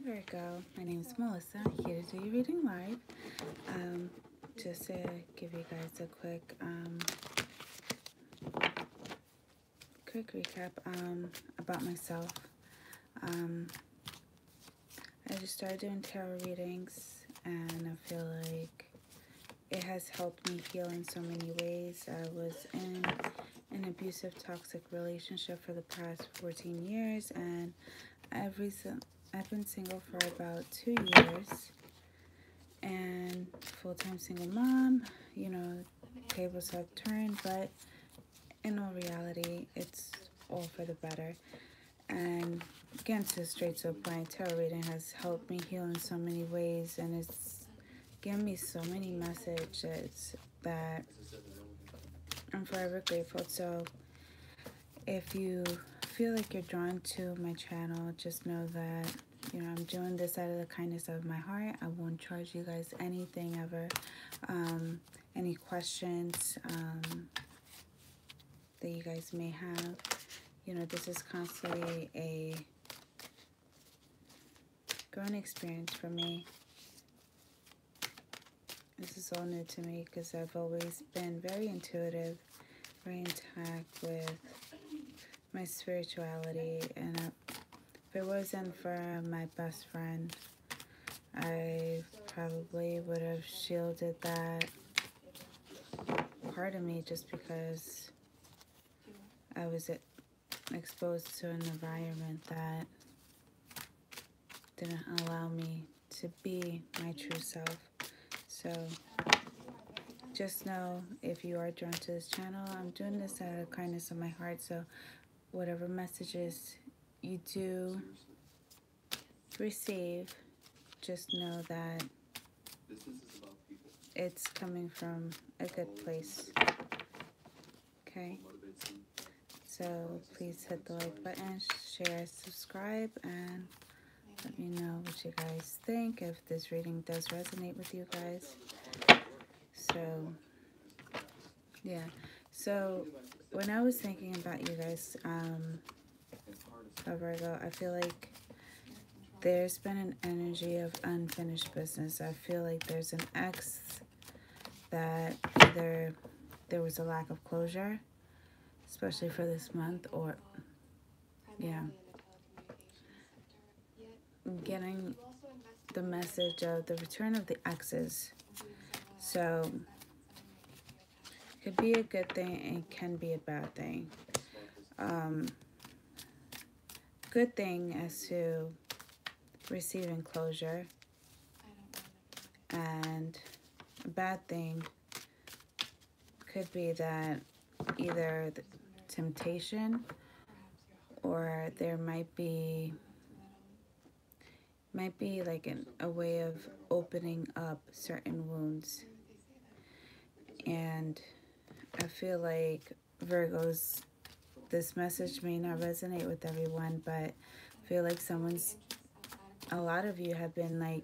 Virgo, my name is Melissa, here to do your reading live. Just to give you guys a quick recap about myself. I just started doing tarot readings, and I feel like it has helped me heal in so many ways. I was in an abusive, toxic relationship for the past 14 years, and I've been single for about 2 years, and full-time single mom. You know, tables have turned, but in all reality, it's all for the better. And again, to straight to the point, tarot reading has helped me heal in so many ways, and it's given me so many messages that I'm forever grateful. So if you feel like you're drawn to my channel, just know that, you know, I'm doing this out of the kindness of my heart. I won't charge you guys anything ever. Any questions that you guys may have, you know, this is constantly a growing experience for me. This is all new to me because I've always been very intuitive, very intact with my spirituality, and if it wasn't for my best friend, I probably would have shielded that part of me just because I was exposed to an environment that didn't allow me to be my true self. So just know, if you are drawn to this channel, I'm doing this out of the kindness of my heart. So whatever messages you do receive, just know that it's coming from a good place. Okay? So please hit the like button, share, subscribe, and let me know what you guys think, if this reading does resonate with you guys. So yeah, so when I was thinking about you guys, Virgo, I feel like there's been an energy of unfinished business. I feel like there's an ex that either there was a lack of closure, especially for this month, or yeah, getting the message of the return of the exes. So it could be a good thing and can be a bad thing. Good thing as to receiving closure, and a bad thing could be that either the temptation, or there might be like a way of opening up certain wounds. And I feel like Virgos, this message may not resonate with everyone, but I feel like a lot of you have been like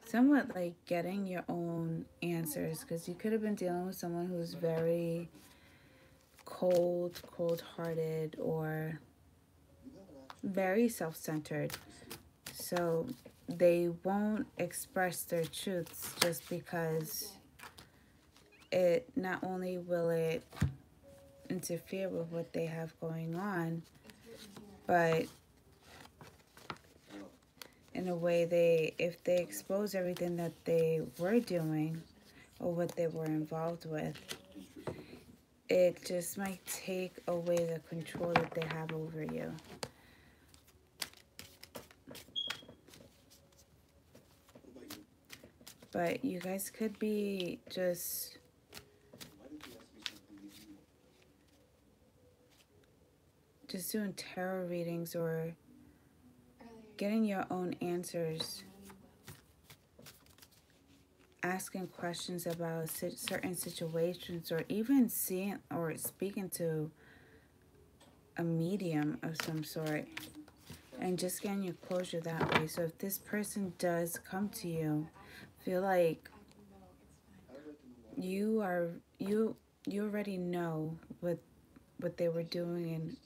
somewhat like getting your own answers, because you could have been dealing with someone who's very cold-hearted, or very self-centered. So they won't express their truths just because it not only will it interfere with what they have going on, but in a way, if they expose everything that they were doing or what they were involved with, it just might take away the control that they have over you. But you guys could be just doing tarot readings, or getting your own answers, asking questions about certain situations, or even seeing or speaking to a medium of some sort, and just getting your closure that way. So if this person does come to you, feel like you already know what they were doing, and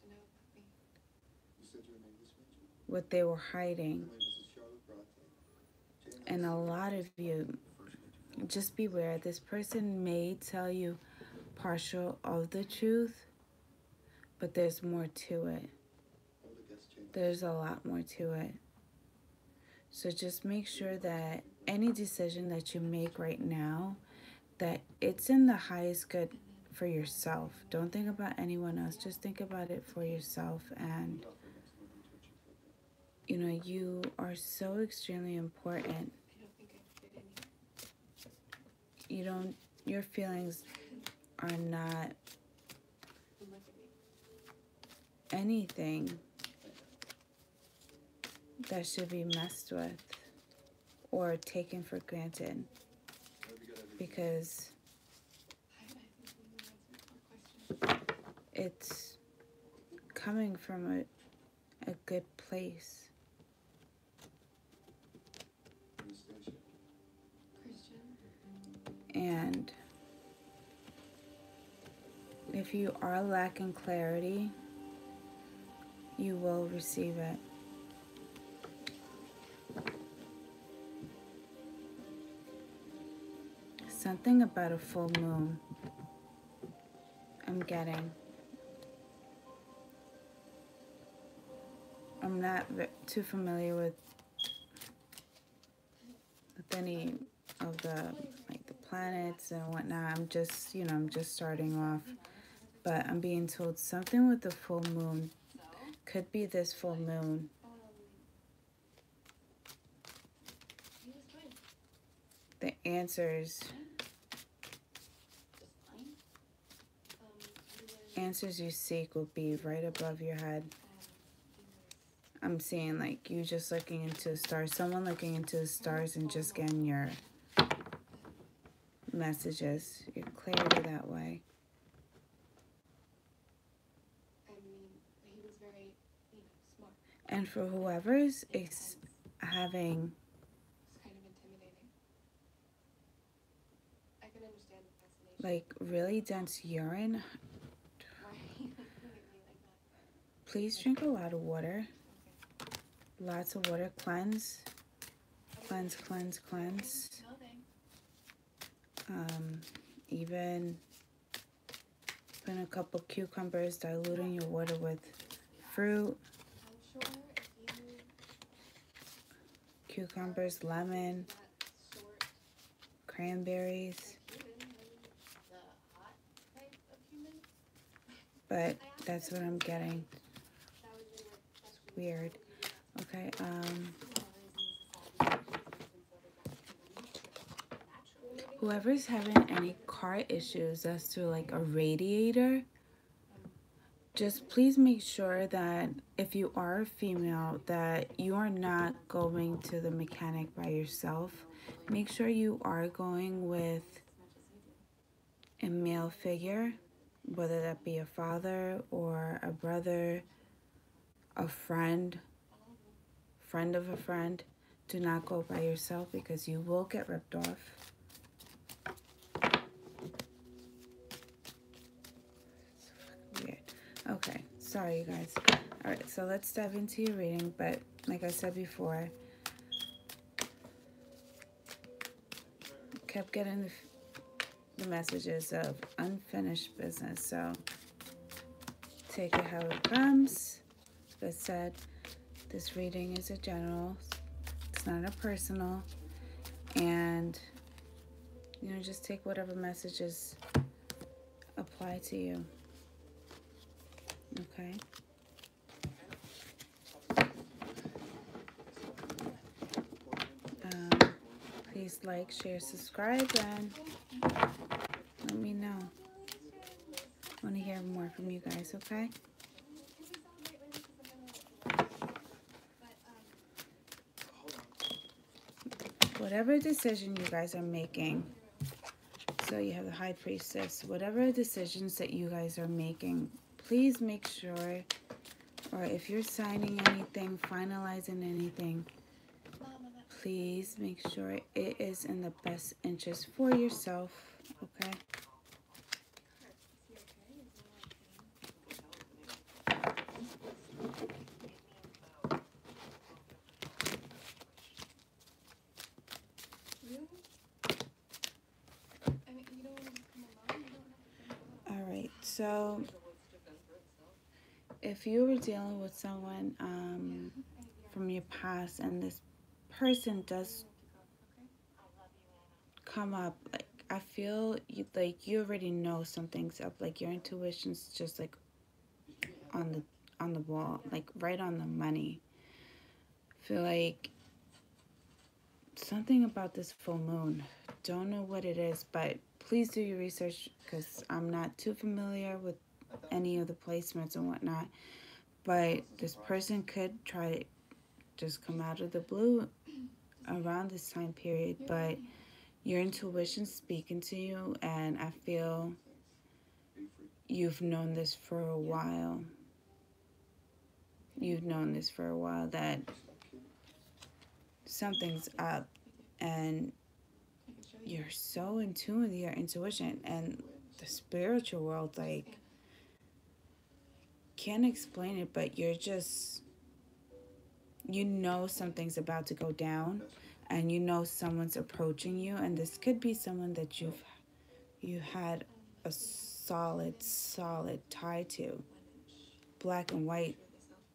what they were hiding. And a lot of you, just beware. This person may tell you partial of the truth, but there's more to it. There's a lot more to it. So just make sure that any decision that you make right now, that it's in the highest good for yourself. Don't think about anyone else. Just think about it for yourself. And, you know, you are so extremely important. Your feelings are not anything that should be messed with or taken for granted, because it's coming from a good place. And if you are lacking clarity, you will receive it. Something about a full moon I'm getting. I'm not too familiar with any of the planets and whatnot. I'm just, I'm just starting off. But I'm being told something with the full moon. Could be this full moon. The answers you seek will be right above your head. I'm seeing like you just looking into the stars. Someone looking into the stars and just getting your messages, your clarity that way. And for whoever's having like really dense urine, please drink a lot of water. Lots of water. Cleanse. Even put in a couple cucumbers, diluting your water with fruit. Cucumbers, lemon, cranberries. But that's what I'm getting. It's weird. Okay, whoever's having any car issues as to like a radiator, just please make sure that if you are a female, that you are not going to the mechanic by yourself. Make sure you are going with a male figure, whether that be a father or a brother, a friend of a friend. Do not go by yourself because you will get ripped off. Weird. Okay, sorry you guys. Alright, so let's dive into your reading, but like I said before, kept getting the messages of unfinished business, so take it how it comes. Like I said, this reading is a general, it's not a personal, and just take whatever messages apply to you. Okay? Please like, share, subscribe, and let me know. I want to hear more from you guys, okay? Whatever decision you guys are making, so you have the High Priestess, whatever decisions that you guys are making, please make sure, or if you're signing anything, finalizing anything, please make sure it is in the best interest for yourself, okay? So, if you were dealing with someone from your past and this person does come up, like, I feel like you already know something's up. Like, your intuition's just like on the ball, like right on the money. I feel like something about this full moon. Don't know what it is, but please do your research because I'm not too familiar with any of the placements and whatnot. But this person could try to just come out of the blue around this time period. But your intuition's speaking to you, and I feel you've known this for a while. You've known this for a while that something's up, and you're so in tune with your intuition and the spiritual world. Like, can't explain it, but you're just, you know something's about to go down, and you know someone's approaching you, and this could be someone that you had a solid tie to. Black and white,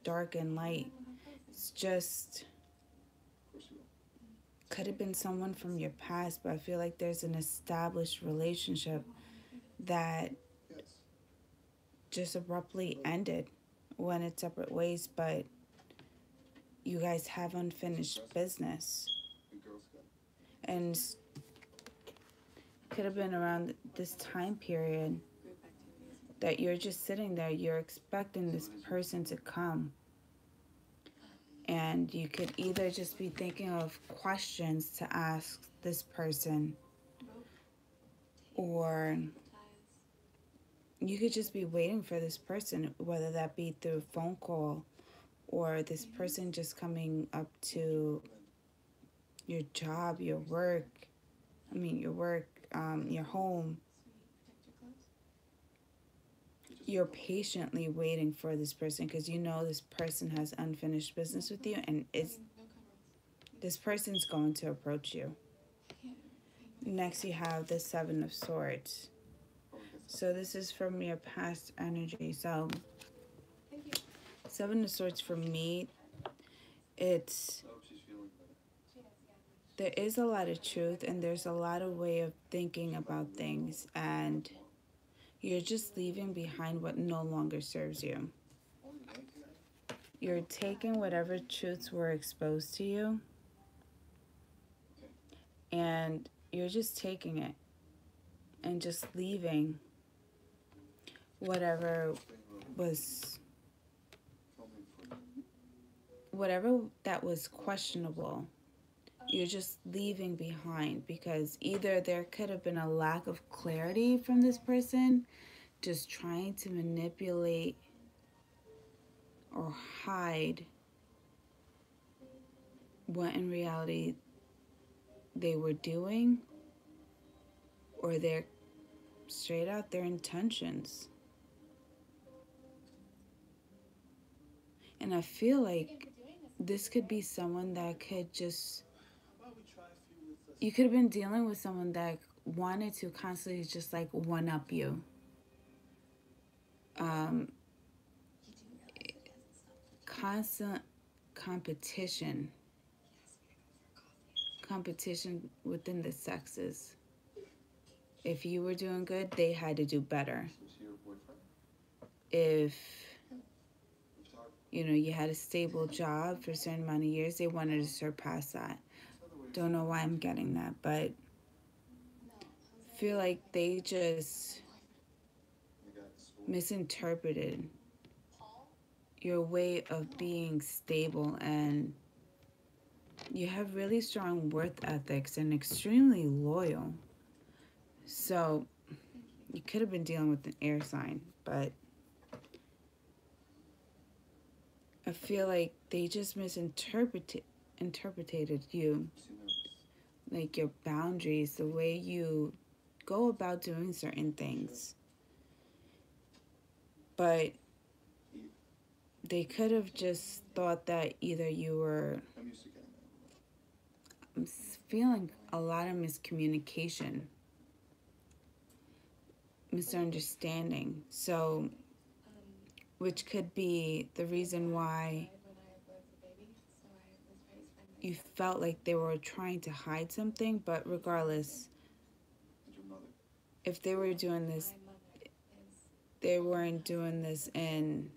dark and light. It's just could have been someone from your past, but I feel like there's an established relationship that just abruptly ended, went its separate ways, but you guys have unfinished business. And could have been around this time period that you're just sitting there, you're expecting this person to come. And you could either just be thinking of questions to ask this person, or you could just be waiting for this person, whether that be through a phone call or this person just coming up to your job, your home. You're patiently waiting for this person because you know this person has unfinished business with you, and this person's going to approach you. Next, you have the Seven of Swords. So this is from your past energy. So Seven of Swords for me, there is a lot of truth, and there's a lot of way of thinking about things, and you're just leaving behind what no longer serves you. You're taking whatever truths were exposed to you, and you're just taking it and just leaving whatever that was questionable. You're just leaving behind, because either there could have been a lack of clarity from this person, just trying to manipulate or hide what in reality they were doing, or they're straight out their intentions. And I feel like this could be someone that could just, you could have been dealing with someone that wanted to constantly just like one up you. Constant competition within the sexes. If you were doing good, they had to do better. If you had a stable job for a certain amount of years, they wanted to surpass that. Don't know why I'm getting that, but feel like they just misinterpreted your way of being stable, and you have really strong work ethics and extremely loyal. So you could have been dealing with an air sign, but I feel like they just interpreted you, like your boundaries, the way you go about doing certain things. But they could have just thought that either you were, I'm feeling a lot of miscommunication. misunderstanding. So, which could be the reason why you felt like they were trying to hide something. But regardless, if they were doing this, they weren't doing this in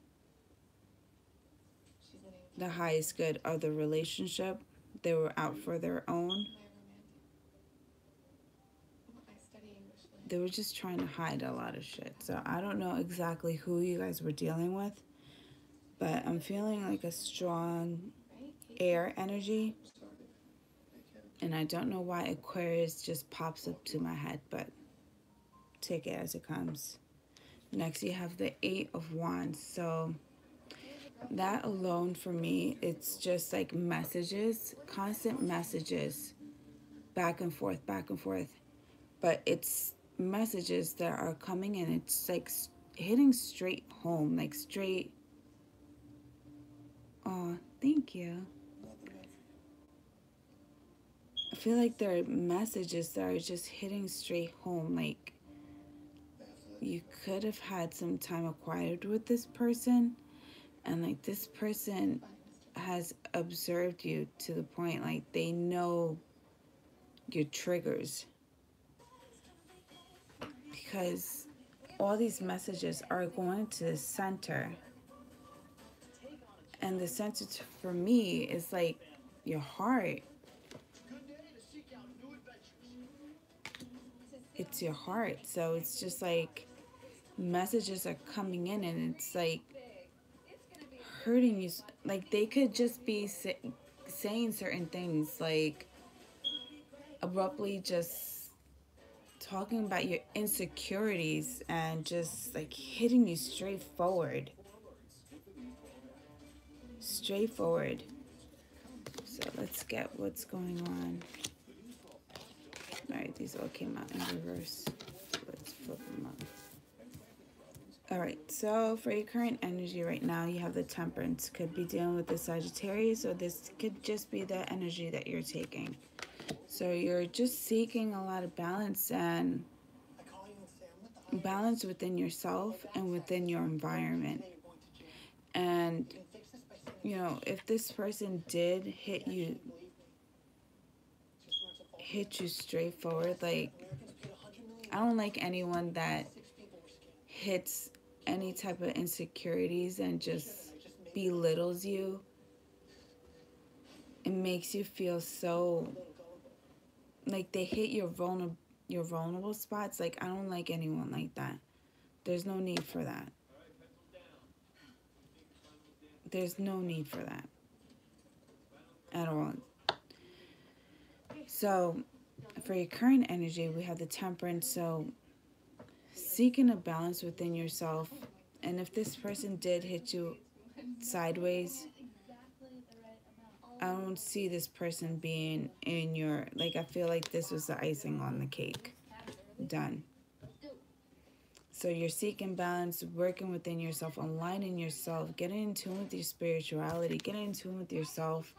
the highest good of the relationship. They were out for their own. They were just trying to hide a lot of shit. So I don't know exactly who you guys were dealing with, but I'm feeling like a strong air energy. And I don't know why Aquarius just pops up to my head, but take it as it comes. Next, you have the Eight of Wands. So that alone for me, it's just like messages, constant messages, back and forth, back and forth. But it's messages that are coming in. It's like hitting straight home, like straight. Oh, thank you. I feel like there are messages that are just hitting straight home. Like you could have had some time acquired with this person, and like this person has observed you to the point like they know your triggers, because all these messages are going to the center, and the center for me is like your heart. It's your heart. So it's just like messages are coming in, and it's like hurting you. Like they could just be saying certain things, like abruptly just talking about your insecurities and just like hitting you straightforward. Straightforward. So let's get what's going on. Alright, these all came out in reverse. Let's flip them up. Alright, so for your current energy right now, you have the Temperance. Could be dealing with the Sagittarius, or this could just be the energy that you're taking. So you're just seeking a lot of balance, and balance within yourself and within your environment. And, you know, if this person did hit you straightforward, like, I don't like anyone that hits any type of insecurities and just belittles you. It makes you feel so like they hit your vulnerable spots. Like, I don't like anyone like that. There's no need for that. There's no need for that at all. So for your current energy, we have the Temperance. So seeking a balance within yourself. And if this person did hit you sideways, I don't see this person being in your, like, I feel like this was the icing on the cake. Done. So you're seeking balance, working within yourself, aligning yourself, getting in tune with your spirituality, getting in tune with yourself.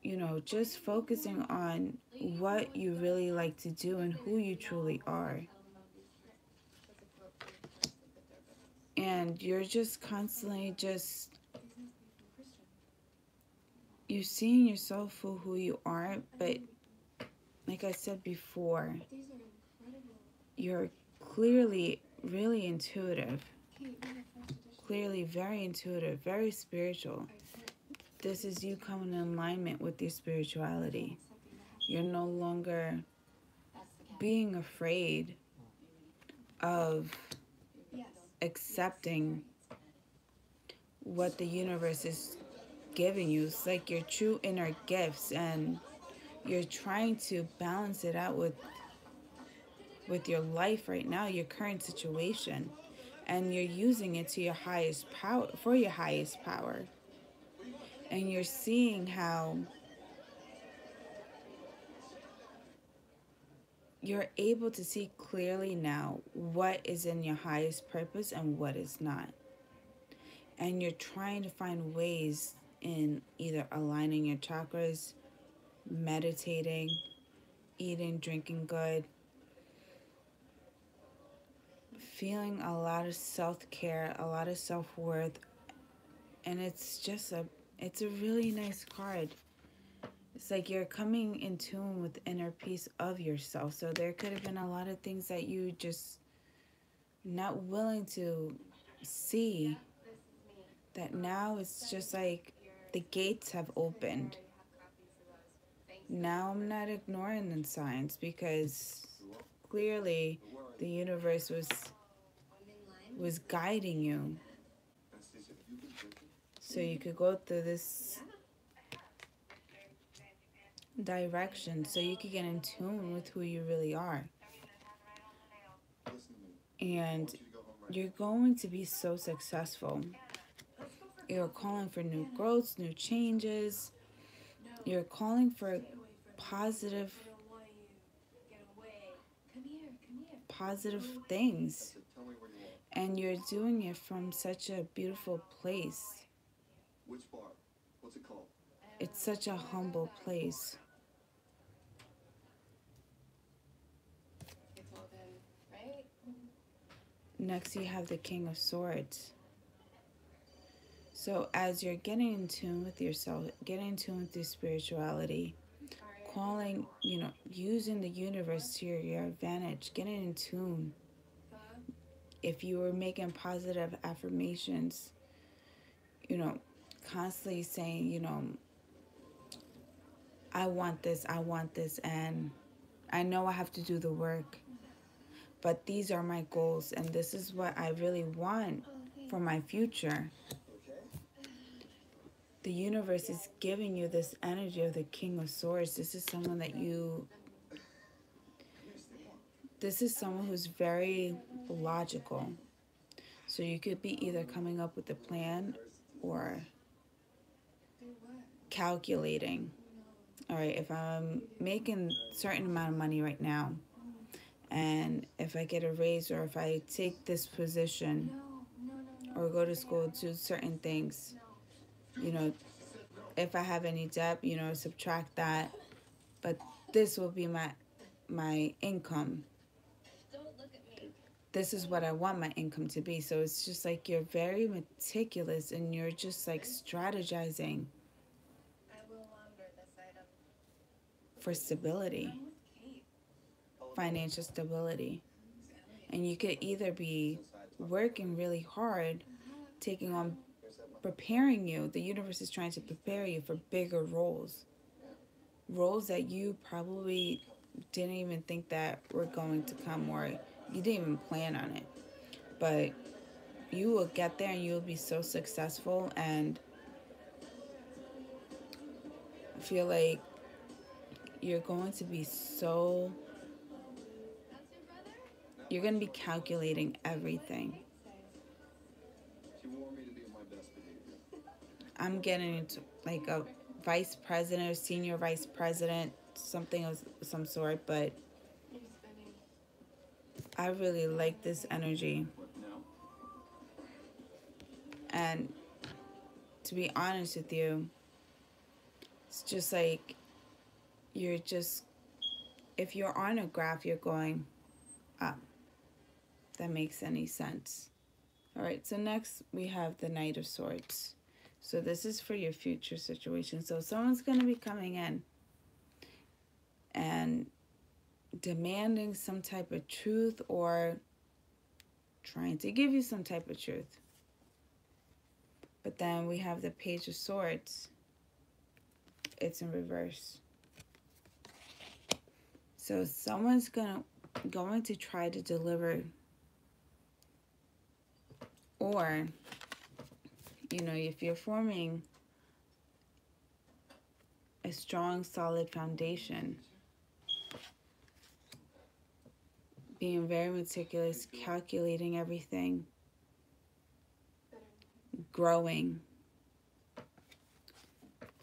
You know, just focusing on what you really like to do and who you truly are. And you're just constantly just, you're seeing yourself for who you are, but like I said before, you're clearly really intuitive. Clearly very intuitive, very spiritual. This is you coming in alignment with your spirituality. You're no longer being afraid of accepting what the universe is giving you. It's like your true inner gifts, and you're trying to balance it out with your life right now, your current situation, and you're using it to your highest power, for your highest power. And you're seeing how you're able to see clearly now what is in your highest purpose and what is not. And you're trying to find ways in either aligning your chakras, meditating, eating, drinking good, feeling a lot of self-care, a lot of self-worth, and it's a really nice card. It's like you're coming in tune with the inner peace of yourself. So there could have been a lot of things that you just not willing to see, that now it's just like the gates have opened. Now I'm not ignoring the signs, because clearly the universe was guiding you so you could go through this direction, so you could get in tune with who you really are. And you're going to be so successful. You're calling for new growths, new changes. You're calling for positive things. And you're doing it from such a beautiful place. Which bar? What's it called? It's such a humble place. Next, you have the King of Swords. So as you're getting in tune with yourself, getting in tune with your spirituality, calling, using the universe to your advantage, getting in tune. If you were making positive affirmations, constantly saying, I want this, and I know I have to do the work, but these are my goals, and this is what I really want for my future. The universe is giving you this energy of the King of Swords. This is someone who's very logical. So you could be either coming up with a plan or calculating. All right, if I'm making a certain amount of money right now, and if I get a raise, or if I take this position or go to school, do certain things, if I have any debt, subtract that. But this will be my income. This is what I want my income to be. So it's just like you're very meticulous, and you're just like strategizing for stability, financial stability. And you could either be working really hard, preparing you. The universe is trying to prepare you for bigger roles that you probably didn't even think that were going to come, or you didn't even plan on it. But you will get there, and you will be so successful, and I feel like you're going to be you're going to be calculating everything. I'm getting into like a vice president or senior vice president, something of some sort, but I really like this energy. And to be honest with you, it's just like if you're on a graph, you're going up. If that makes any sense. All right, so next we have the Knight of Swords. So this is for your future situation. So someone's going to be coming in and demanding some type of truth, or trying to give you some type of truth. But then we have the Page of Swords. It's in reverse. So someone's going to try to deliver, or if you're forming a strong, solid foundation, being very meticulous, calculating everything, growing.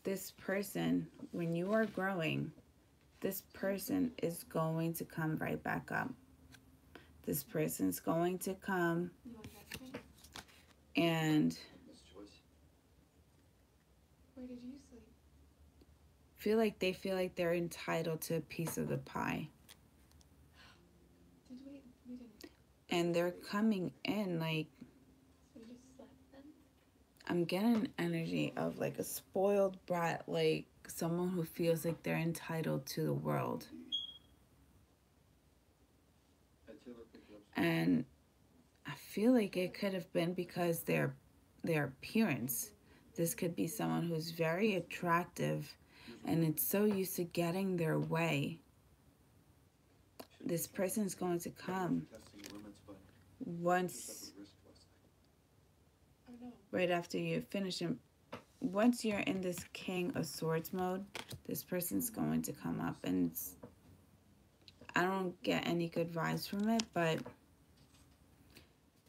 This person, when you are growing, this person is going to come right back up. This person's going to come and where did you sleep? feel like they're entitled to a piece of the pie. We didn't. and they're coming in like, So you just slept then? I'm getting an energy of like a spoiled brat, like someone who feels like they're entitled to the world. And I feel like it could have been because their appearance. This could be someone who's very attractive and it's so used to getting their way. This person's going to come once, Oh no. right after you finish him. Once you're in this King of Swords mode, this person's going to come up, and I don't get any good vibes from it, but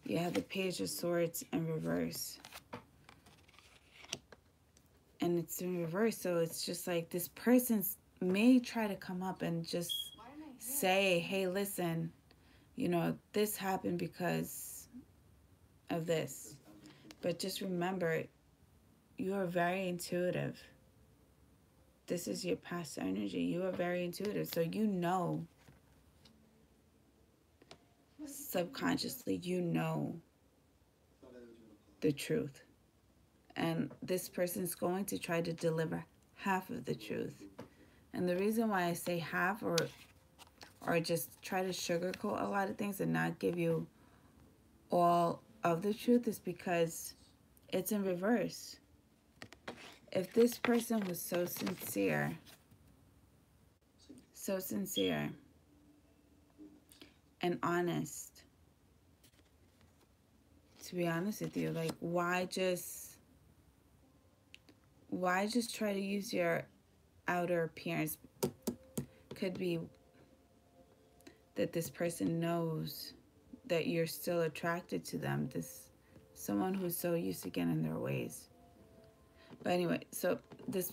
you have the Page of Swords in reverse. And it's in reverse, so it's just like this person may try to come up and just say, hey, listen, you know, this happened because of this. But just remember, you are very intuitive. This is your past energy. You are very intuitive, so you know, subconsciously, you know the truth. And this person's going to try to deliver half of the truth. And the reason why I say half, or just try to sugarcoat a lot of things and not give you all of the truth, is because it's in reverse. If this person was so sincere and honest, to be honest with you, like, why just try to use your outer appearance? Could be that this person knows that you're still attracted to them. Someone who's so used to getting their ways. But anyway, so this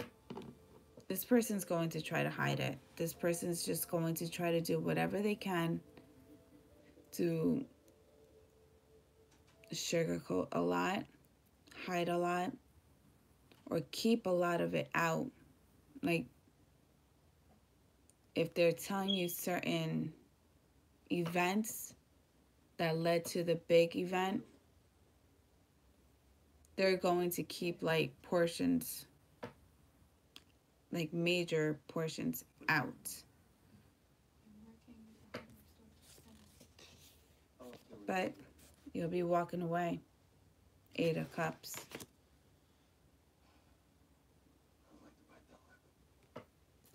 person's going to try to hide it. This person's just going to try to do whatever they can to sugarcoat a lot, hide a lot, or keep a lot of it out. Like, if they're telling you certain events that led to the big event, they're going to keep like portions, like major portions, out. But you'll be walking away. 8 of Cups.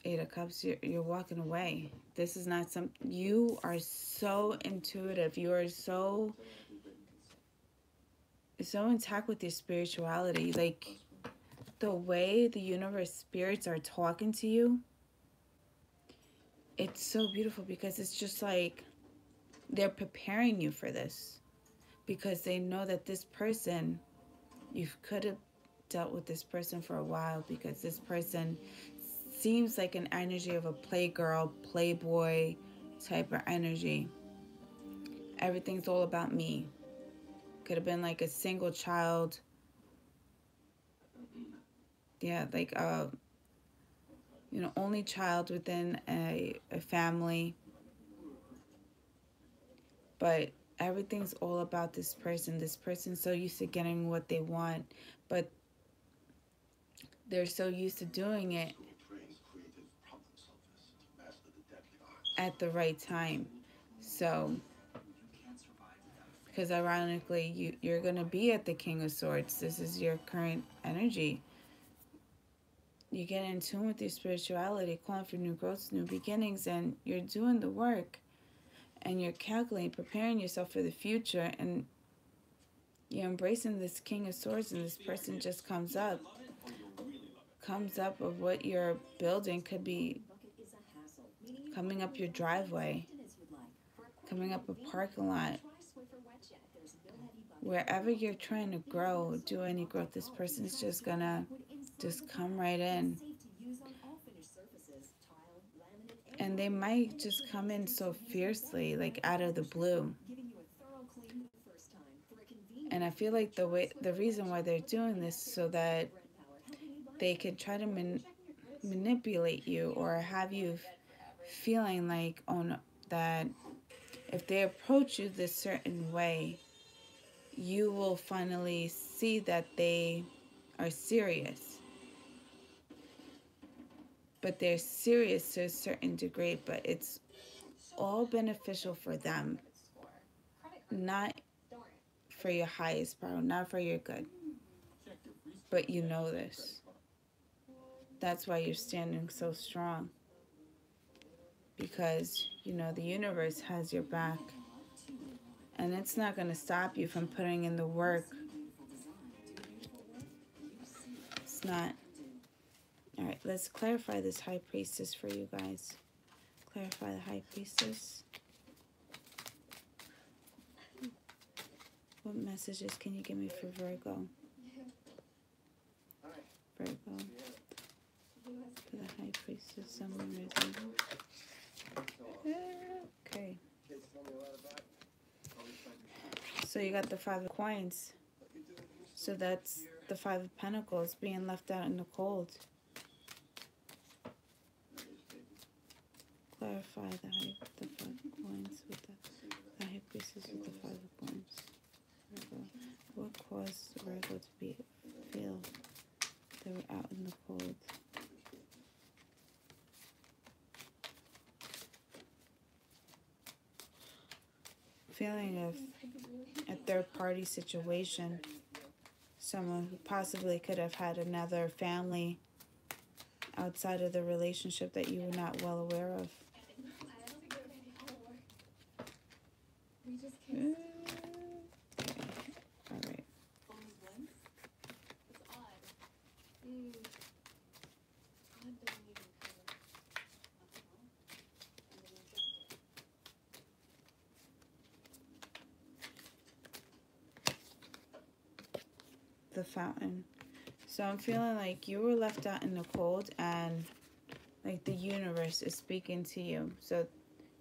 8 of Cups, you're walking away. This is not you are so intuitive. You are so intact with your spirituality. Like, the way the universe spirits are talking to you, it's so beautiful, because it's just like they're preparing you for this, because they know that this person, you could have dealt with this person for a while, because this person seems like an energy of a playgirl, playboy type of energy. Everything's all about me. Could have been like a single child. Yeah, like only child within a family. But everything's all about this person. This person's so used to getting what they want, but they're so used to doing it at the right time. So, because ironically, you're going to be at the King of Swords. This is your current energy. You get in tune with your spirituality, calling for new growths, new beginnings, and you're doing the work. And you're calculating, preparing yourself for the future, and you're embracing this King of Swords, and this person just comes up of what you're building. Could be coming up your driveway, coming up a parking lot. Wherever you're trying to grow, do any growth, this person's just gonna come right in. And they might just come in so fiercely, like out of the blue. And I feel like the reason why they're doing this, so that they could try to manipulate you, or have you feeling like, oh no, that if they approach you this certain way, you will finally see that they are serious. But they're serious to a certain degree, but it's all beneficial for them, not for your highest power, not for your good. But you know this. That's why you're standing so strong. Because you know the universe has your back. And it's not going to stop you from putting in the work. It's not. Alright, let's clarify this High Priestess for you guys. Clarify the High Priestess. What messages can you give me for Virgo? Virgo. For the High Priestess, someone risen. Okay. So you got the Five of Coins. So that's the Five of Pentacles being left out in the cold. Clarify the Five of Coins with the High Priestess with the Five of Coins. Virgo. What caused Virgo to feel they were out in the cold? Feeling of a third-party situation. Someone who possibly could have had another family outside of the relationship that you were not well aware of. All right. The Fountain. So I'm feeling like you were left out in the cold and like the universe is speaking to you. So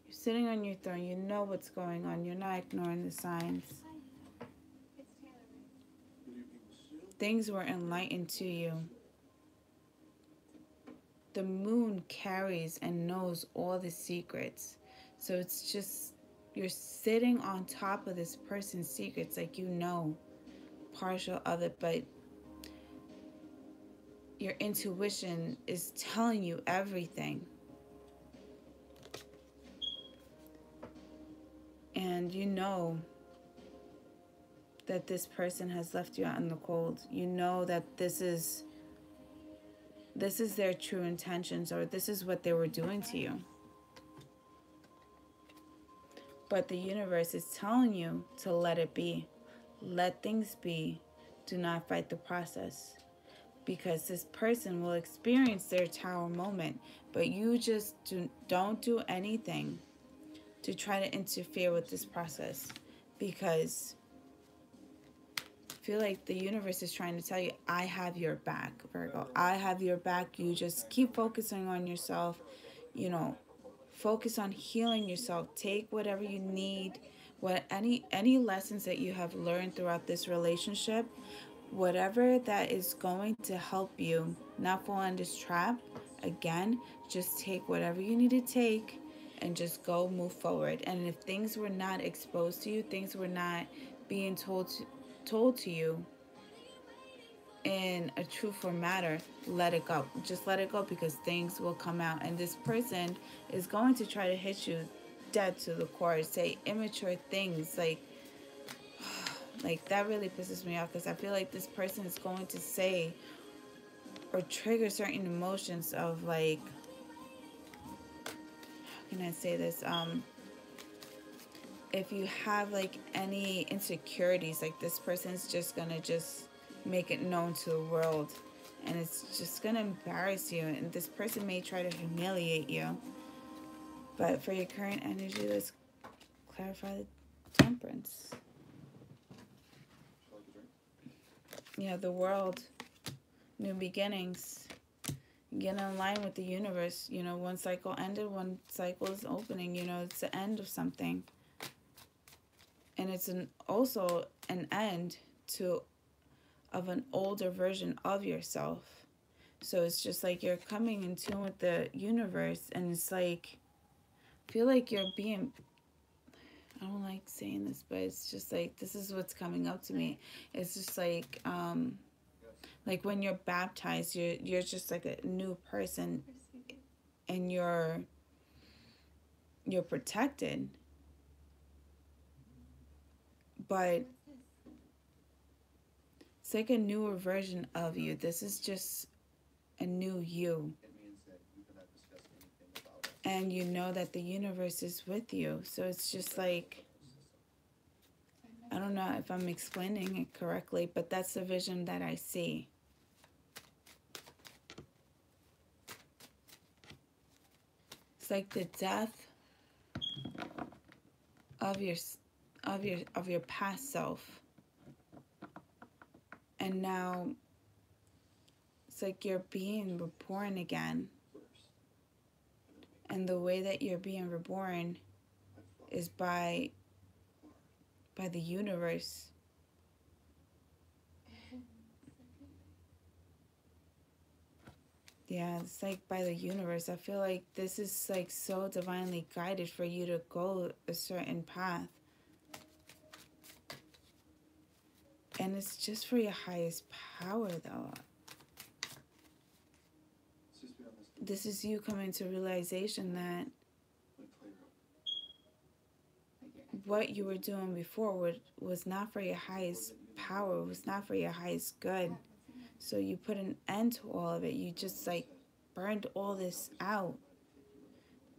you're sitting on your throne. You know what's going on. You're not ignoring the signs. Things were enlightened to you. The moon carries and knows all the secrets. So it's just, you're sitting on top of this person's secrets like you know partial of it, but your intuition is telling you everything. And you know that this person has left you out in the cold. You know that this is their true intentions, or this is what they were doing to you. But the universe is telling you to let it be. Let things be. Do not fight the process. Because this person will experience their tower moment, but you just don't do anything to try to interfere with this process. Because I feel like the universe is trying to tell you, I have your back, Virgo. I have your back. You just keep focusing on yourself. You know, focus on healing yourself. Take whatever you need. Any lessons that you have learned throughout this relationship, whatever that is going to help you not fall in this trap again, just take whatever you need to take and just go move forward. And if things were not exposed to you, things were not being told to you in a truthful matter, let it go. Just let it go, because things will come out. And this person is going to try to hit you dead to the core, say immature things like that really pisses me off, because I feel like this person is going to say or trigger certain emotions of like, how can I say this? If you have like any insecurities, like this person's just gonna make it known to the world, and it's just gonna embarrass you, and this person may try to humiliate you. But for your current energy, let's clarify the Temperance. Yeah, the world, new beginnings. Get in line with the universe. You know, one cycle ended, one cycle is opening. You know, it's the end of something. And it's also an end of an older version of yourself. So it's just like you're coming in tune with the universe, and it's like, I feel like you're being, I don't like saying this, but it's just like, this is what's coming up to me. It's just like when you're baptized, you're just like a new person, and you're protected. But it's like a newer version of you. This is just a new you. It means that you cannot discuss anything about us. And you know that the universe is with you. So it's just like, I don't know if I'm explaining it correctly, but that's the vision that I see. It's like the death of your past self. And now it's like you're being reborn again. And the way that you're being reborn is by the universe. Yeah, it's like by the universe. I feel like this is like so divinely guided for you to go a certain path. And it's just for your highest power, though. This is you coming to realization that what you were doing before was not for your highest power, was not for your highest good. So you put an end to all of it. You just like burned all this out.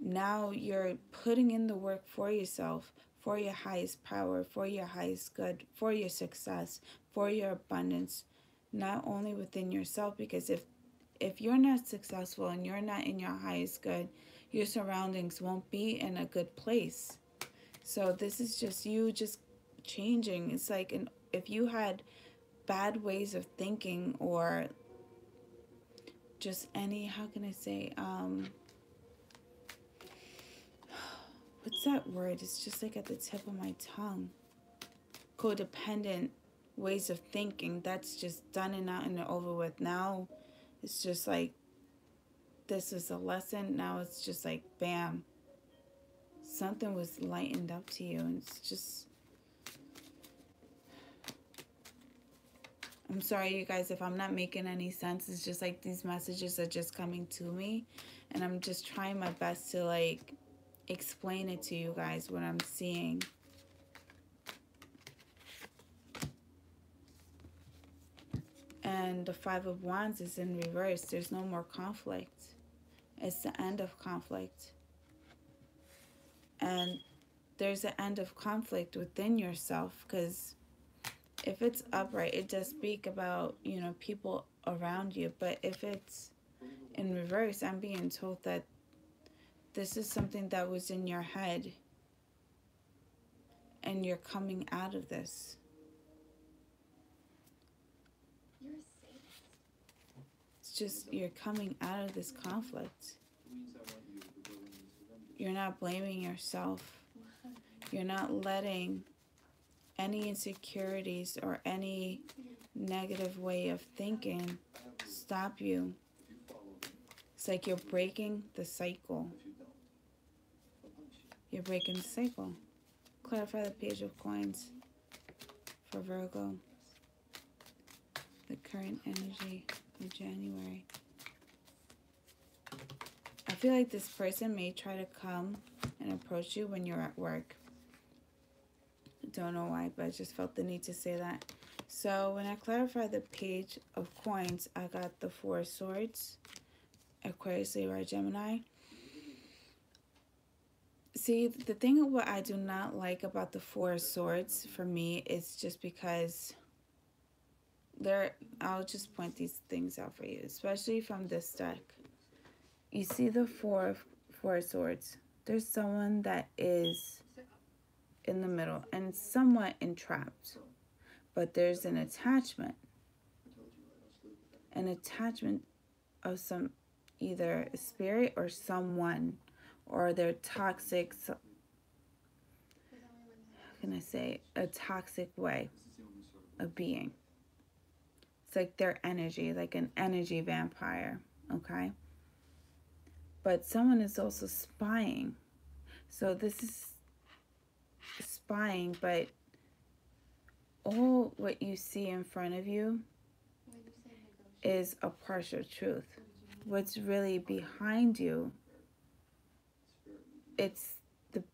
Now you're putting in the work for yourself, for your highest power, for your highest good, for your success, for your abundance, not only within yourself, because if you're not successful and you're not in your highest good, your surroundings won't be in a good place. So this is just you just changing. It's like if you had bad ways of thinking, or just any, how can I say, what's that word? It's just like at the tip of my tongue. Codependent ways of thinking, that's just done and out and over with. Now it's just like, this is a lesson. Now it's just like, bam, something was lightened up to you. And it's just, I'm sorry, you guys, if I'm not making any sense. It's just like these messages are just coming to me, and I'm just trying my best to like explain it to you guys, what I'm seeing. And the Five of Wands is in reverse. There's no more conflict. It's the end of conflict. And there's an end of conflict within yourself, because if it's upright, it does speak about, you know, people around you. But if it's in reverse, I'm being told that this is something that was in your head, and you're coming out of this. It's just, you're coming out of this conflict. You're not blaming yourself. You're not letting any insecurities or any negative way of thinking stop you. It's like you're breaking the cycle. You're breaking the cycle. Clarify the Page of Coins for Virgo. The current energy of January. I feel like this person may try to come and approach you when you're at work. Don't know why, but I just felt the need to say that. So when I clarify the Page of Coins, I got the Four of Swords, Aquarius, Libra, Gemini. See, the thing of what I do not like about the Four of Swords for me is just because I'll just point these things out for you, especially from this deck. You see the Four of Swords. There's someone that is in the middle and somewhat entrapped, but there's an attachment of some, either a spirit or someone, or they're toxic, how can I say, a toxic way of being. It's like their energy, like an energy vampire, okay? But someone is also spying. So this is spying, but all what you see in front of you When you say negotiate, is a partial truth. what did you mean? What's really behind you, it's the You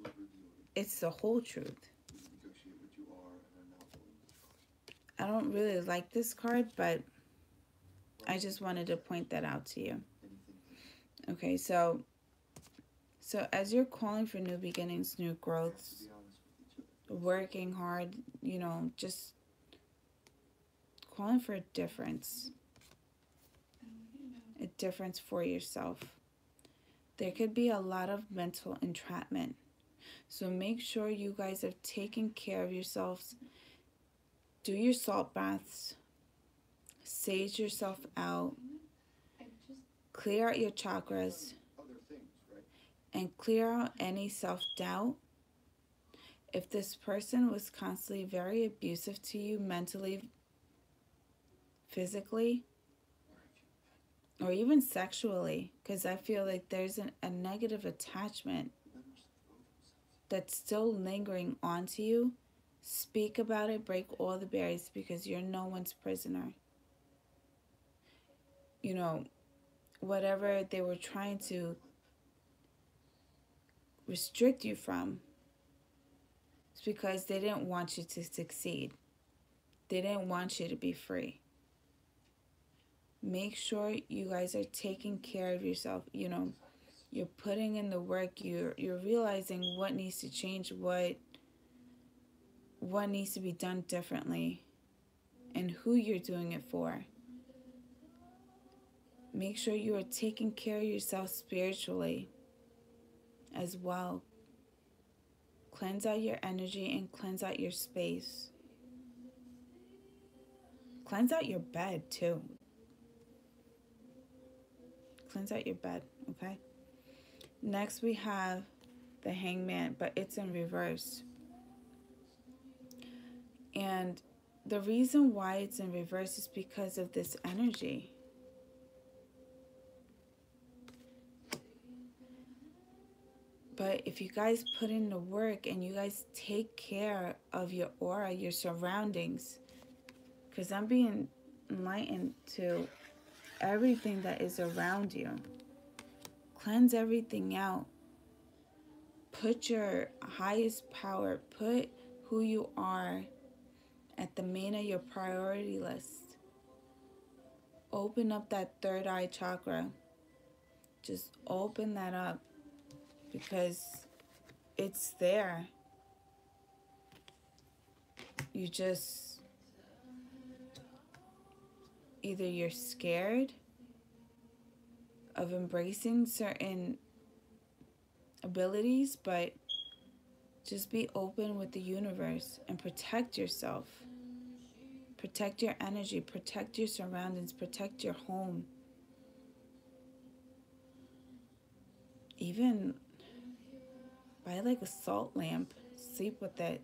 are reviewing. it's the whole truth. You negotiate what you are and are not willing to try. I don't really like this card, but I just wanted to point that out to you. Anything. Okay, so as you're calling for new beginnings, new To growths, be honest with each other. working hard, you know, just calling for a difference. A difference for yourself. There could be a lot of mental entrapment. So make sure you guys are taking care of yourselves. Do your salt baths. Sage yourself out. I just Clear out your chakras. Other things, right? And clear out any self-doubt. If this person was constantly very abusive to you mentally, physically, or even sexually, because I feel like there's a negative attachment that's still lingering onto you, speak about it, break all the barriers, because you're no one's prisoner. You know, whatever they were trying to restrict you from, it's because they didn't want you to succeed. They didn't want you to be free. Make sure you guys are taking care of yourself. You know, you're putting in the work. You're realizing what needs to change, what needs to be done differently, and who you're doing it for. Make sure you are taking care of yourself spiritually as well. Cleanse out your energy and cleanse out your space. Cleanse out your bed too. Cleanse out your bed, okay? Next we have the Hangman, but it's in reverse. And the reason why it's in reverse is because of this energy. But if you guys put in the work and you guys take care of your aura, your surroundings, because I'm being enlightened to everything that is around you. Cleanse everything out. Put your highest power, put who you are at the main of your priority list. Open up that third eye chakra. Just open that up because it's there. You just, either you're scared of embracing certain abilities, but just be open with the universe and protect yourself. Protect your energy, protect your surroundings, protect your home. Even buy like a salt lamp, sleep with it.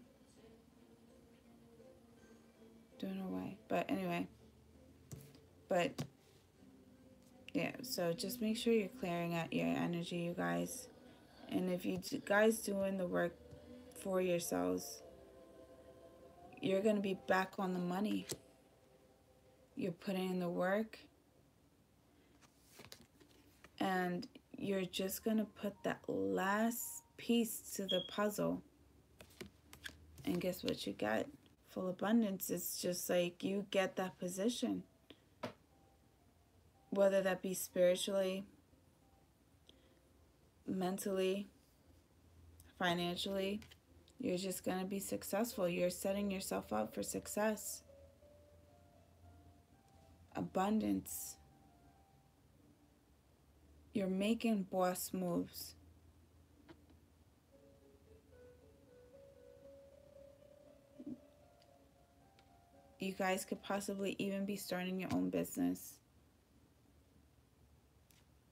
Don't know why, but anyway. But yeah, so just make sure you're clearing out your energy, you guys. And if you guys doing the work for yourselves, you're going to be back on the money. You're putting in the work. And you're just going to put that last piece to the puzzle. And guess what you get? Full abundance. It's just like you get that position. Whether that be spiritually, mentally, financially, you're just going to be successful. You're setting yourself up for success. Abundance. You're making boss moves. You guys could possibly even be starting your own business.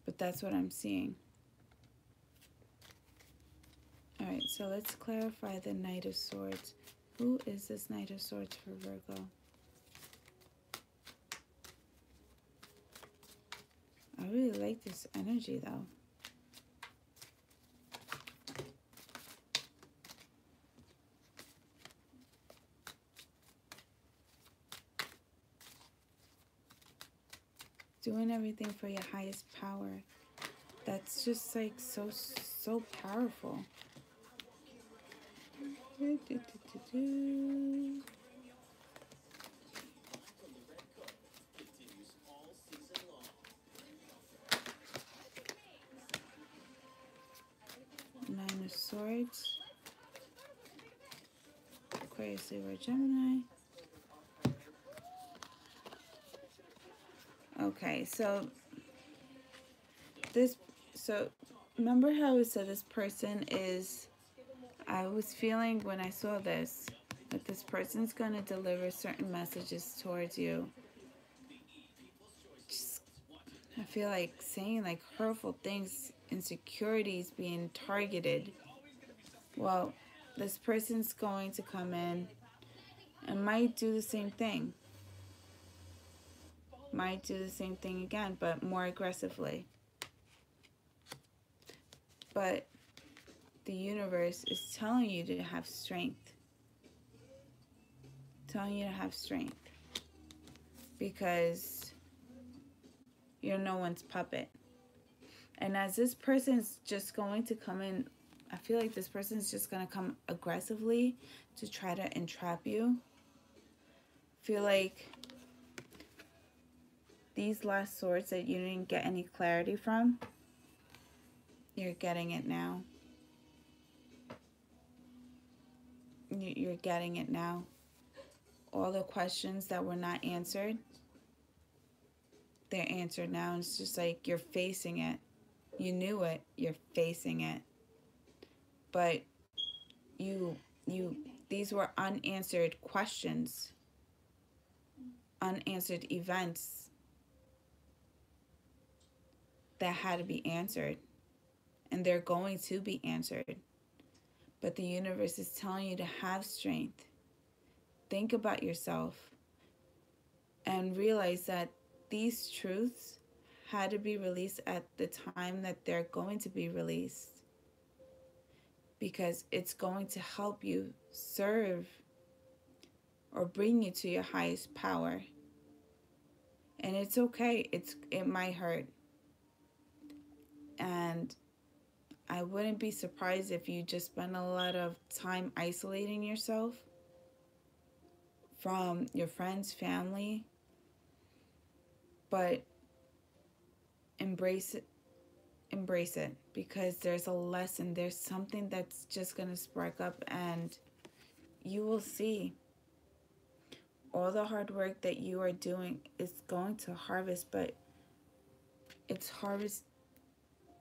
But that's what I'm seeing. All right, so let's clarify the Knight of Swords. Who is this Knight of Swords for Virgo? I really like this energy, though. doing everything for your highest power. That's just like so powerful. Nine of Swords. Aquarius, Virgo, Gemini. Okay, so remember how I said this person is, I was feeling when I saw this, that this person's going to deliver certain messages towards you. Just, I feel like saying like hurtful things, insecurities being targeted. Well, this person's going to come in and might do the same thing. Might do the same thing again, but more aggressively. But the universe is telling you to have strength. Telling you to have strength. Because you're no one's puppet. And as this person's just going to come in, I feel like this person's just going to come aggressively to try to entrap you. I feel like these last swords that you didn't get any clarity from, you're getting it now. You're getting it now. All the questions that were not answered, they're answered now. And it's just like you're facing it. You knew it. You're facing it. But these were unanswered questions, unanswered events that had to be answered. And they're going to be answered. But the universe is telling you to have strength. Think about yourself and realize that these truths had to be released at the time that they're going to be released. Because it's going to help you serve or bring you to your highest power. And it's okay. It might hurt. And I wouldn't be surprised if you just spend a lot of time isolating yourself from your friends, family. But embrace it. Embrace it, because there's a lesson. There's something that's just going to spark up, and you will see all the hard work that you are doing is going to harvest, but it's harvest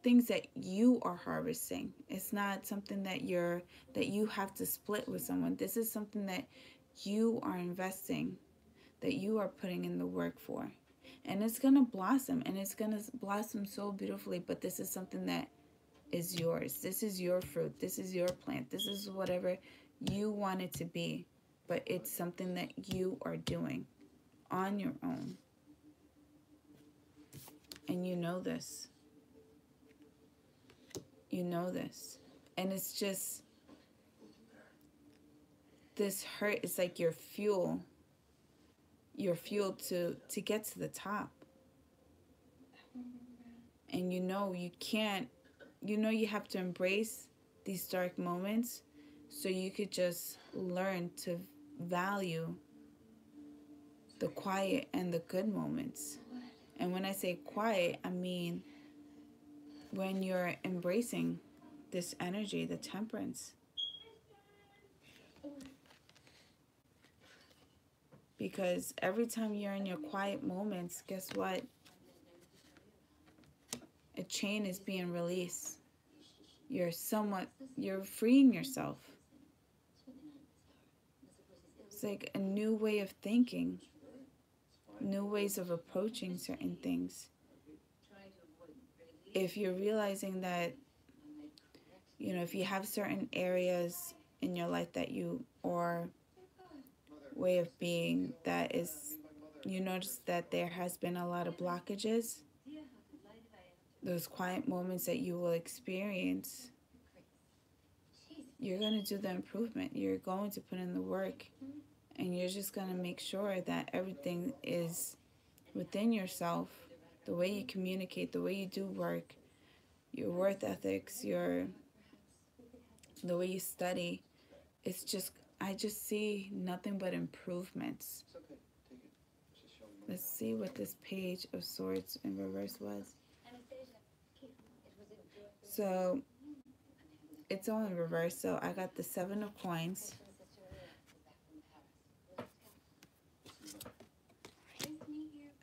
things that you are harvesting. It's not something that you have to split with someone. This is something that you are investing, that you are putting in the work for. And it's going to blossom, and it's going to blossom so beautifully, but this is something that is yours. This is your fruit. This is your plant. This is whatever you want it to be, but it's something that you are doing on your own. And you know this. You know this. And it's just, this hurt is like your fuel. Your fuel to get to the top. And you know you can't, you know you have to embrace these dark moments so you could just learn to value the quiet and the good moments. And when I say quiet, I mean when you're embracing this energy, the temperance. Because every time you're in your quiet moments, guess what? A chain is being released. You're freeing yourself. It's like a new way of thinking, new ways of approaching certain things. If you're realizing that, if you have certain areas in your life that or way of being that is, you notice that there has been a lot of blockages, those quiet moments that you will experience, you're going to do the improvement. You're going to put in the work, and you're just going to make sure that everything is within yourself the way you communicate, the way you do work, your work ethics, the way you study. It's just, I just see nothing but improvements. It's okay. Take it. It's just showing me. Let's see what this Page of Swords in reverse was. So it's all in reverse. So I got the Seven of Coins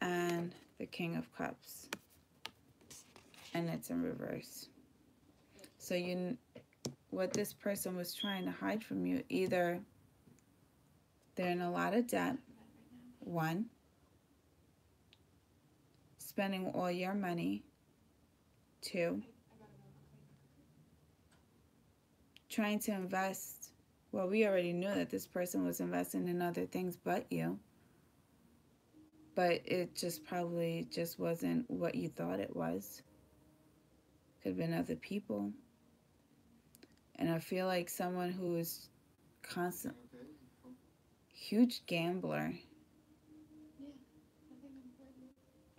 and the King of Cups, and it's in reverse. So what this person was trying to hide from you, either they're in a lot of debt, one, spending all your money, two, trying to invest. Well, we already knew that this person was investing in other things but you, but it just probably just wasn't what you thought it was. Could have been other people. And I feel like someone who is constant, huge gambler,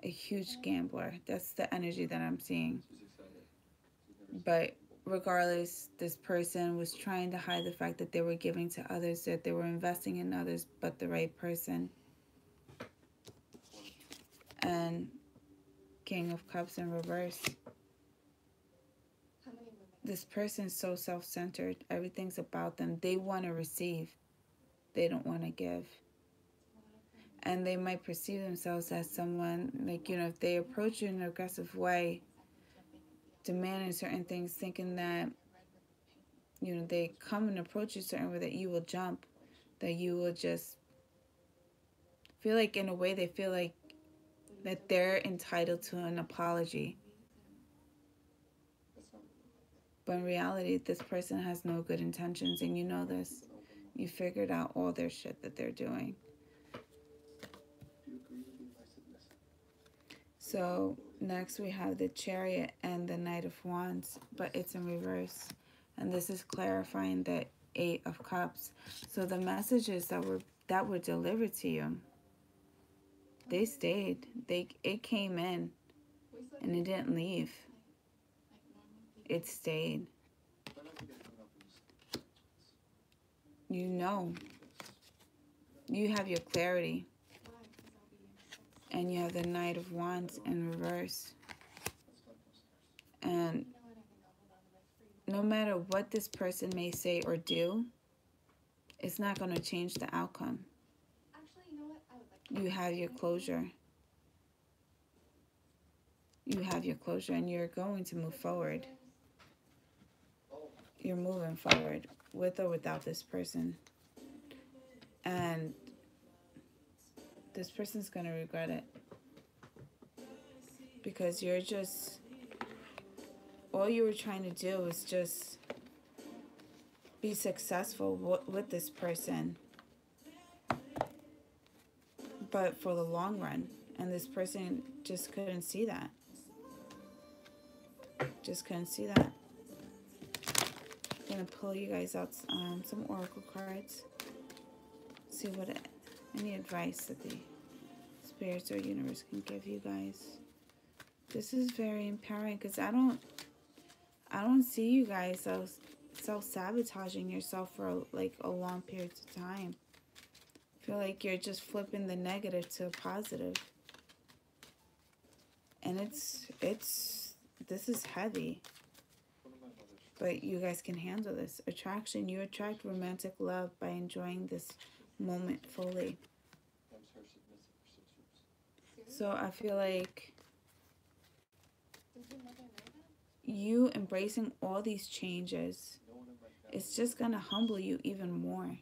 a huge gambler. That's the energy that I'm seeing. But regardless, this person was trying to hide the fact that they were giving to others, that they were investing in others, but the right person. And King of Cups in reverse. This person's so self-centered. Everything's about them. They want to receive. They don't want to give. And they might perceive themselves as someone, like, you know, if they approach you in an aggressive way, demanding certain things, thinking that, you know, they come and approach you a certain way, that you will jump, that you will just feel like, in a way, they feel like that they're entitled to an apology. But in reality, this person has no good intentions, and you know this. You figured out all their shit that they're doing. So next we have the Chariot and the Knight of Wands, but it's in reverse. And this is clarifying the Eight of Cups. So the messages that were delivered to you, they stayed. It came in and it didn't leave. It stayed. You know. You have your clarity. And you have the Knight of Wands in reverse. And no matter what this person may say or do, it's not going to change the outcome. You have your closure. You have your closure, and you're going to move forward. You're moving forward with or without this person. And this person's going to regret it. Because you're just, all you were trying to do is just be successful with this person. But for the long run. And this person just couldn't see that. Just couldn't see that. I'm going to pull you guys out some oracle cards. See what any advice that the spirits or universe can give you guys. This is very empowering, because I don't see you guys self-sabotaging yourself for like a long period of time. I feel like you're just flipping the negative to a positive. And this is heavy. But you guys can handle this. Attraction. You attract romantic love by enjoying this moment fully. So I feel like you embracing all these changes, it's just going to humble you even more.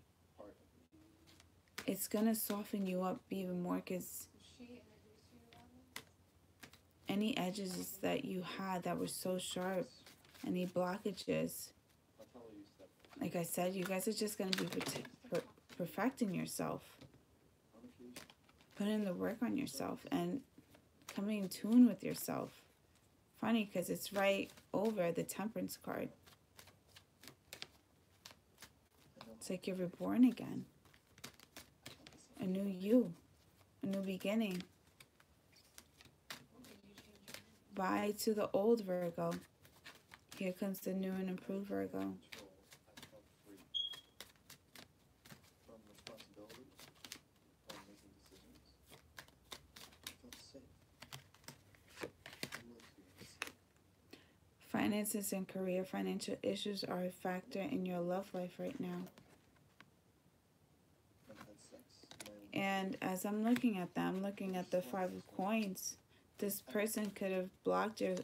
It's going to soften you up even more, because any edges that you had that were so sharp, any blockages, like I said, you guys are just going to be perfecting yourself, putting the work on yourself, and coming in tune with yourself. Funny, because it's right over the Temperance card. It's like you're reborn again. A new you. A new beginning. Goodbye to the old Virgo. Here comes the new and improved Virgo. Control. I felt free from responsibility, from making decisions. I felt safe. I was safe. Finances and career. Financial issues are a factor in your love life right now. I've had sex. And as I'm looking at that, I'm looking at the Five of Coins. This person could have blocked your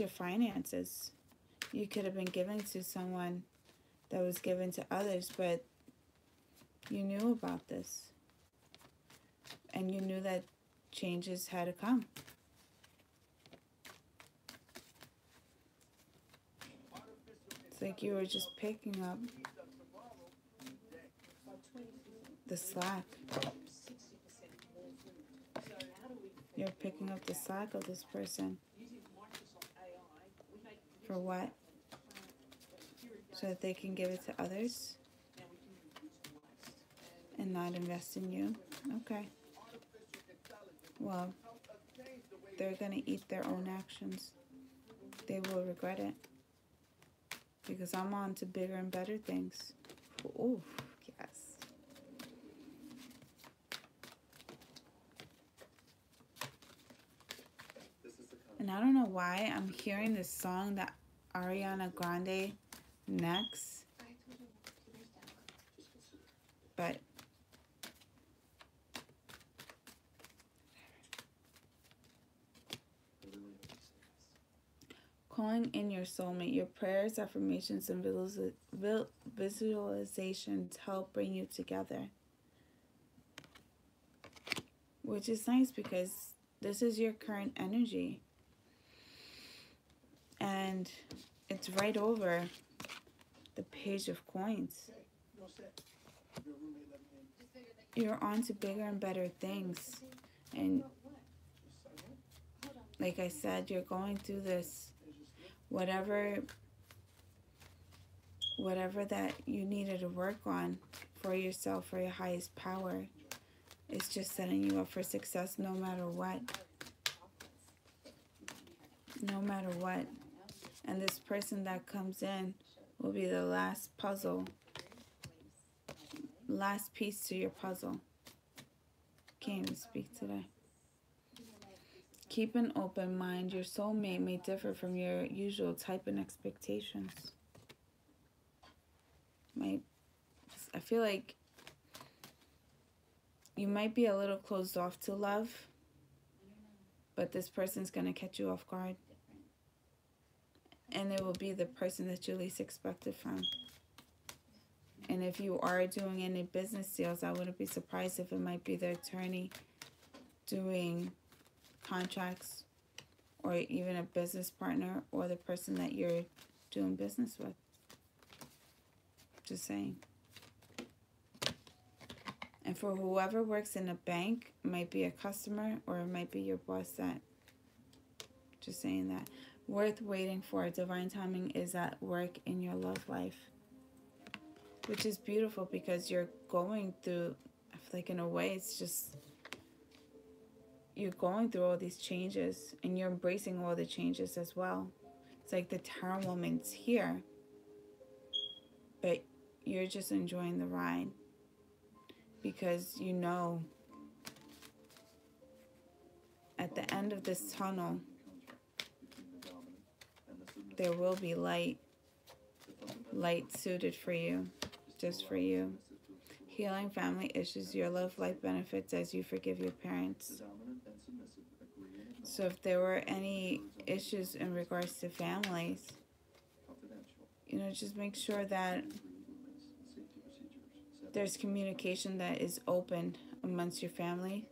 finances. You could have been giving to someone that was given to others, but you knew about this. And you knew that changes had to come. It's like you were just picking up the slack. You're picking up the slack of this person. For what? So that they can give it to others and not invest in you? Okay. Well, they're going to eat their own actions. They will regret it. Because I'm on to bigger and better things. Ooh, yes. And I don't know why I'm hearing this song that Ariana Grande next. I told you not to their sound. But calling in your soulmate, your prayers, affirmations, and visualizations help bring you together. Which is nice because this is your current energy. And it's right over the Page of Coins. You're on to bigger and better things. And like I said, you're going through this. Whatever that you needed to work on for yourself, for your highest power, it's just setting you up for success no matter what. No matter what. And this person that comes in will be the last puzzle. Last piece to your puzzle. Can't even speak today. Keep an open mind. Your soulmate may differ from your usual type and expectations. I feel like you might be a little closed off to love, but this person's going to catch you off guard. And it will be the person that you least expected from. And if you are doing any business deals, I wouldn't be surprised if it might be the attorney doing contracts, or even a business partner, or the person that you're doing business with. Just saying. And for whoever works in a bank, it might be a customer, or it might be your boss that. Just saying that. Worth waiting for. Divine timing is at work in your love life. Which is beautiful because you're going through, I feel like in a way, it's just, you're going through all these changes and you're embracing all the changes as well. It's like the Tower Woman's here, but you're just enjoying the ride because you know at the end of this tunnel there will be light suited for you, just for you. Healing family issues, your love life benefits as you forgive your parents. So if there were any issues in regards to families, just make sure that there's communication that is open amongst your family.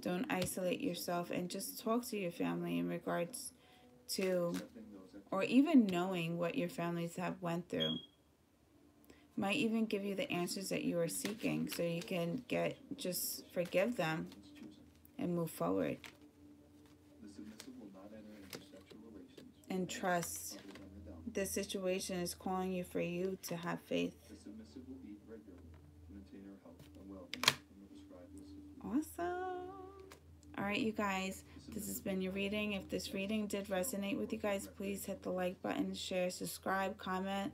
Don't isolate yourself and just talk to your family in regards to, or even knowing what your families have went through. Might even give you the answers that you are seeking so you can just forgive them and move forward. And trust. This situation is calling you for you to have faith. Awesome. Alright, you guys, this has been your reading. If this reading did resonate with you guys, please hit the like button, share, subscribe, comment.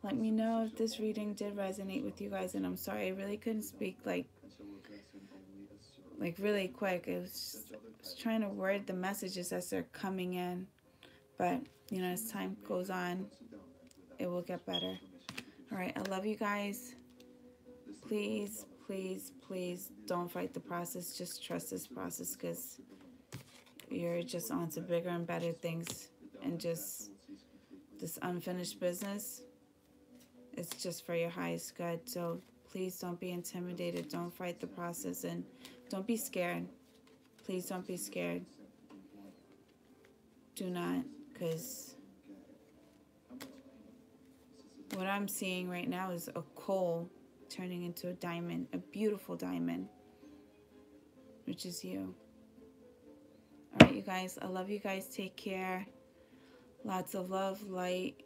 Let me know if this reading did resonate with you guys. And I'm sorry, I really couldn't speak like really quick. I was trying to word the messages as they're coming in. But, you know, as time goes on, it will get better. Alright, I love you guys. Please, please, please don't fight the process. Just trust this process, because you're just on to bigger and better things. And just this unfinished business, it's just for your highest good. So please don't be intimidated. Don't fight the process, and don't be scared. Please don't be scared. Do not, because what I'm seeing right now is a coal turning into a diamond, a beautiful diamond, which is you. All right, you guys, I love you guys. Take care. Lots of love, light,